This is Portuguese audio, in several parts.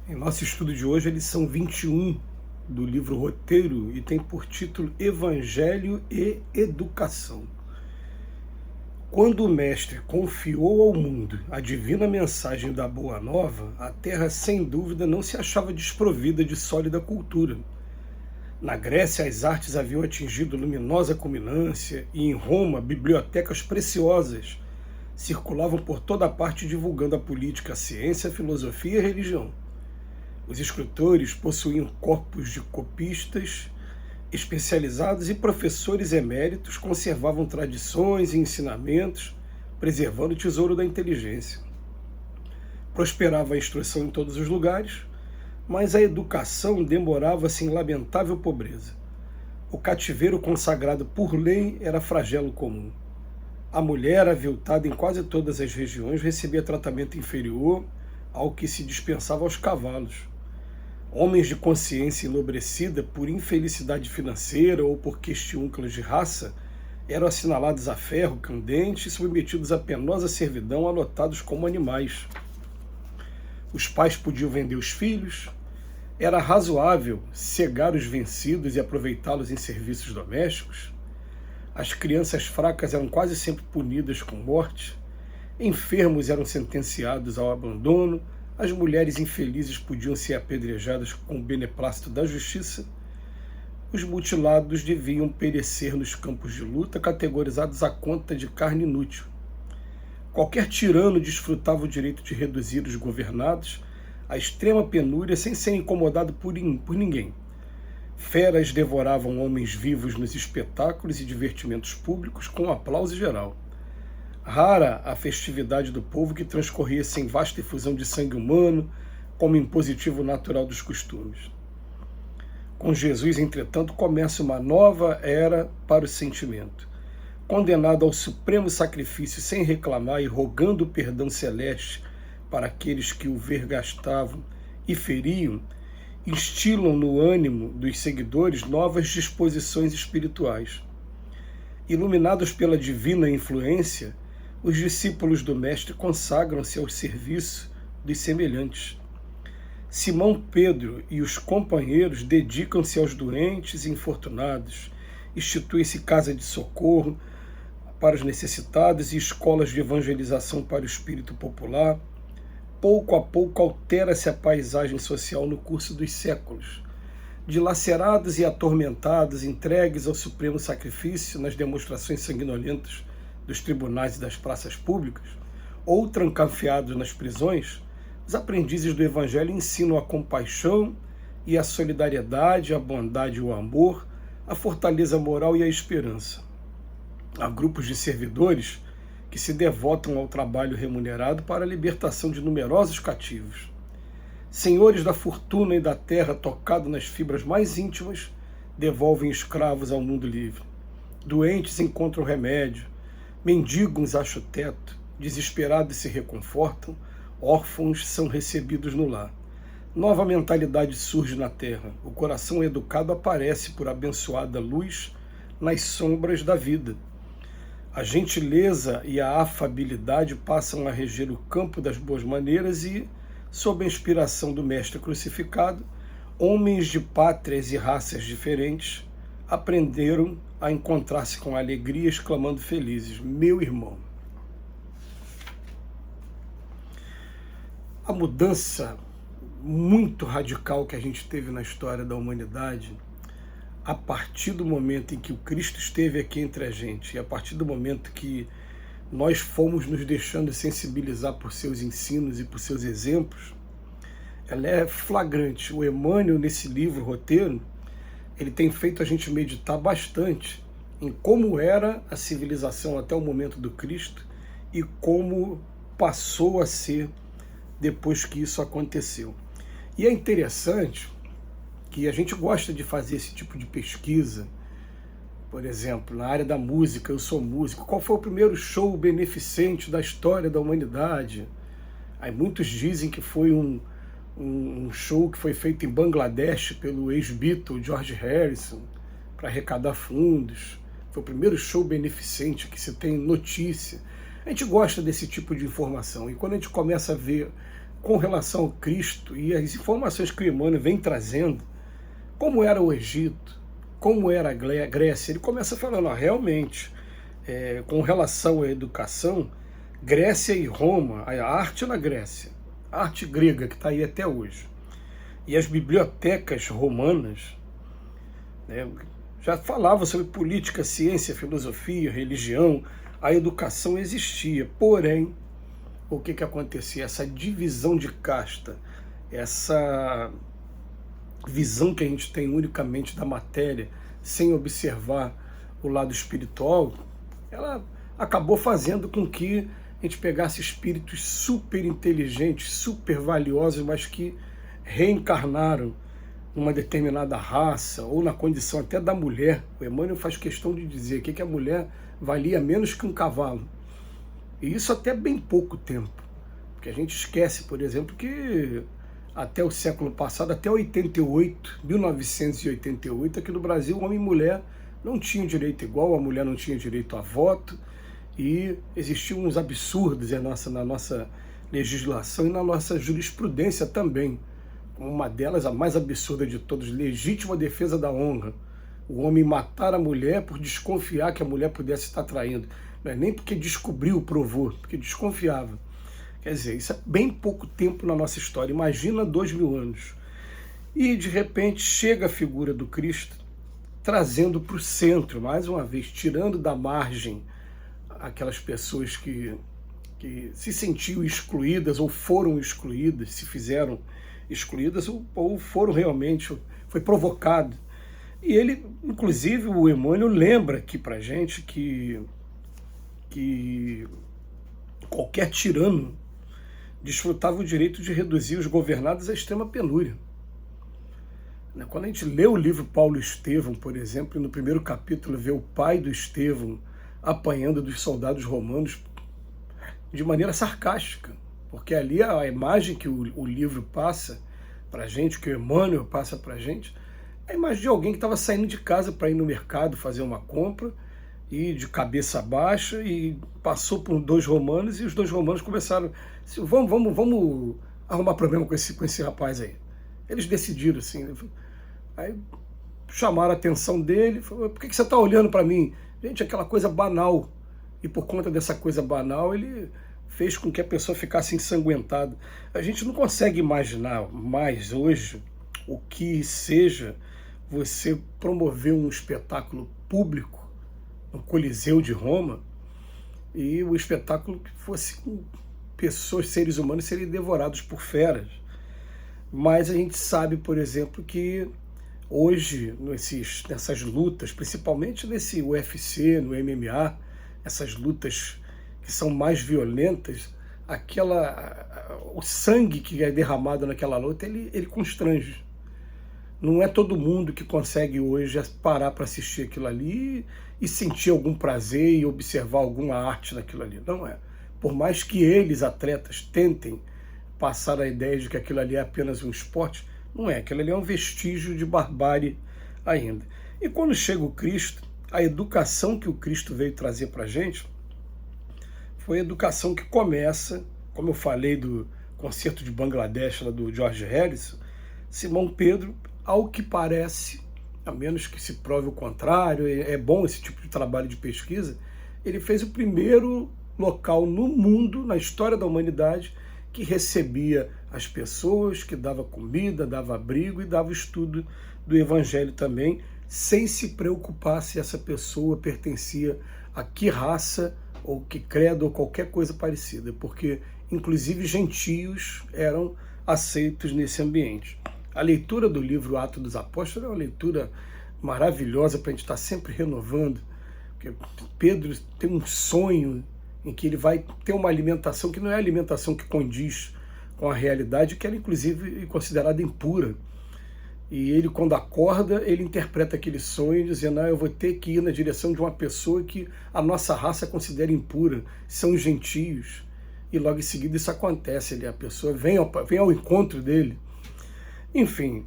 Em nosso estudo de hoje, a lição 21 do livro Roteiro e tem por título Evangelho e Educação. Quando o Mestre confiou ao mundo a divina mensagem da Boa Nova, a Terra, sem dúvida, não se achava desprovida de sólida cultura. Na Grécia, as artes haviam atingido luminosa culminância e, em Roma, bibliotecas preciosas circulavam por toda parte divulgando a política, a ciência, a filosofia e a religião. Os escritores possuíam corpos de copistas especializados e professores eméritos conservavam tradições e ensinamentos, preservando o tesouro da inteligência. Prosperava a instrução em todos os lugares, mas a educação demorava-se em lamentável pobreza. O cativeiro consagrado por lei era flagelo comum. A mulher, aviltada em quase todas as regiões, recebia tratamento inferior ao que se dispensava aos cavalos. Homens de consciência enobrecida por infelicidade financeira ou por questiúnculos de raça eram assinalados a ferro candente e submetidos à penosa servidão, anotados como animais. Os pais podiam vender os filhos, era razoável cegar os vencidos e aproveitá-los em serviços domésticos. As crianças fracas eram quase sempre punidas com morte, enfermos eram sentenciados ao abandono, as mulheres infelizes podiam ser apedrejadas com o beneplácito da justiça, os mutilados deviam perecer nos campos de luta, categorizados à conta de carne inútil. Qualquer tirano desfrutava o direito de reduzir os governados à extrema penúria sem ser incomodado por ninguém. Feras devoravam homens vivos nos espetáculos e divertimentos públicos com aplauso geral. Rara a festividade do povo que transcorria sem vasta efusão de sangue humano, como impositivo natural dos costumes. Com Jesus, entretanto, começa uma nova era para o sentimento. Condenado ao supremo sacrifício sem reclamar e rogando o perdão celeste para aqueles que o vergastavam e feriam, instilam no ânimo dos seguidores novas disposições espirituais. Iluminados pela divina influência, os discípulos do Mestre consagram-se ao serviço dos semelhantes. Simão Pedro e os companheiros dedicam-se aos doentes e infortunados, institui-se casa de socorro para os necessitados e escolas de evangelização para o espírito popular. Pouco a pouco altera-se a paisagem social no curso dos séculos. Dilacerados e atormentados, entregues ao supremo sacrifício nas demonstrações sanguinolentas dos tribunais e das praças públicas, ou trancafiados nas prisões, os aprendizes do Evangelho ensinam a compaixão e a solidariedade, a bondade e o amor, a fortaleza moral e a esperança. Há grupos de servidores que se devotam ao trabalho remunerado para a libertação de numerosos cativos. Senhores da fortuna e da terra, tocados nas fibras mais íntimas, devolvem escravos ao mundo livre. Doentes encontram remédio, mendigos acham teto, desesperados se reconfortam, órfãos são recebidos no lar. Nova mentalidade surge na terra, o coração educado aparece por abençoada luz nas sombras da vida. A gentileza e a afabilidade passam a reger o campo das boas maneiras e, sob a inspiração do Mestre crucificado, homens de pátrias e raças diferentes aprenderam a encontrar-se com alegria, exclamando felizes: meu irmão. A mudança muito radical que a gente teve na história da humanidade, a partir do momento em que o Cristo esteve aqui entre a gente, e a partir do momento que nós fomos nos deixando sensibilizar por seus ensinos e por seus exemplos, ela é flagrante. O Emmanuel, nesse livro, Roteiro, ele tem feito a gente meditar bastante em como era a civilização até o momento do Cristo e como passou a ser depois que isso aconteceu. E é interessante que a gente gosta de fazer esse tipo de pesquisa. Por exemplo, na área da música, eu sou músico. Qual foi o primeiro show beneficente da história da humanidade? Aí muitos dizem que foi um show que foi feito em Bangladesh pelo ex-Beatle George Harrison para arrecadar fundos. Foi o primeiro show beneficente que se tem notícia. A gente gosta desse tipo de informação. E quando a gente começa a ver com relação ao Cristo e as informações que o Emmanuel vem trazendo, como era o Egito, como era a Grécia, ele começa falando, ó, realmente, com relação à educação, Grécia e Roma, a arte na Grécia, a arte grega que está aí até hoje, e as bibliotecas romanas, né, já falava sobre política, ciência, filosofia, religião, a educação existia, porém, o que acontecia? Essa divisão de casta, essa visão que a gente tem unicamente da matéria, sem observar o lado espiritual, ela acabou fazendo com que a gente pegasse espíritos super inteligentes, super valiosos, mas que reencarnaram numa determinada raça, ou na condição até da mulher. O Emmanuel faz questão de dizer que a mulher valia menos que um cavalo. E isso até bem pouco tempo. Porque a gente esquece, por exemplo, que até o século passado, até 88, 1988, aqui no Brasil, homem e mulher não tinham direito igual, a mulher não tinha direito a voto, e existiam uns absurdos na nossa legislação e na nossa jurisprudência também. Uma delas, a mais absurda de todas, legítima defesa da honra. O homem matar a mulher por desconfiar que a mulher pudesse estar traindo. Não é nem porque descobriu, provou, porque desconfiava. Quer dizer, isso é bem pouco tempo na nossa história, imagina 2000 anos. E, de repente, chega a figura do Cristo, trazendo para o centro, mais uma vez, tirando da margem aquelas pessoas que se sentiam excluídas ou foram excluídas, se fizeram excluídas ou foram realmente, foi provocado. E ele, inclusive, o Emmanuel lembra aqui para a gente que qualquer tirano desfrutava o direito de reduzir os governados à extrema penúria. Quando a gente lê o livro Paulo Estevão, por exemplo, e no primeiro capítulo vê o pai do Estevão apanhando dos soldados romanos de maneira sarcástica, porque ali a imagem que o livro passa para a gente, que o Emmanuel passa para a gente, é a imagem de alguém que estava saindo de casa para ir no mercado fazer uma compra, e de cabeça baixa, e passou por 2 romanos, e os 2 romanos começaram, vamos arrumar problema com esse rapaz aí. Eles decidiram assim, aí chamaram a atenção dele, falaram, por que você está olhando para mim? Gente, aquela coisa banal, e por conta dessa coisa banal, ele fez com que a pessoa ficasse ensanguentada. A gente não consegue imaginar mais hoje o que seja você promover um espetáculo público no Coliseu de Roma, e o espetáculo que fosse com pessoas, seres humanos, serem devorados por feras. Mas a gente sabe, por exemplo, que hoje, nessas lutas, principalmente nesse UFC, no MMA, essas lutas que são mais violentas, o sangue que é derramado naquela luta, ele constrange. Não é todo mundo que consegue hoje parar para assistir aquilo ali e sentir algum prazer e observar alguma arte naquilo ali. Não é. Por mais que eles, atletas, tentem passar a ideia de que aquilo ali é apenas um esporte, não é. Aquilo ali é um vestígio de barbárie ainda. E quando chega o Cristo, a educação que o Cristo veio trazer para a gente foi a educação que começa, como eu falei do concerto de Bangladesh, lá do George Harrison, Simão Pedro, ao que parece, a menos que se prove o contrário, é bom esse tipo de trabalho de pesquisa, ele fez o primeiro local no mundo, na história da humanidade, que recebia as pessoas, que dava comida, dava abrigo e dava estudo do Evangelho também, sem se preocupar se essa pessoa pertencia a que raça, ou que credo, ou qualquer coisa parecida, porque inclusive gentios eram aceitos nesse ambiente. A leitura do livro Atos dos Apóstolos é uma leitura maravilhosa para a gente estar sempre renovando, porque Pedro tem um sonho em que ele vai ter uma alimentação que não é a alimentação que condiz com a realidade, que era inclusive considerada impura. E ele, quando acorda, ele interpreta aquele sonho dizendo, eu vou ter que ir na direção de uma pessoa que a nossa raça considera impura, são os gentios. E logo em seguida isso acontece, a pessoa vem ao encontro dele. Enfim,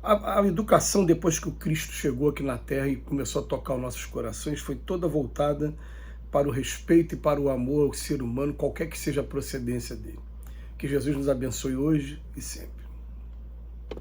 a educação depois que o Cristo chegou aqui na Terra e começou a tocar os nossos corações foi toda voltada para o respeito e para o amor ao ser humano, qualquer que seja a procedência dele. Que Jesus nos abençoe hoje e sempre.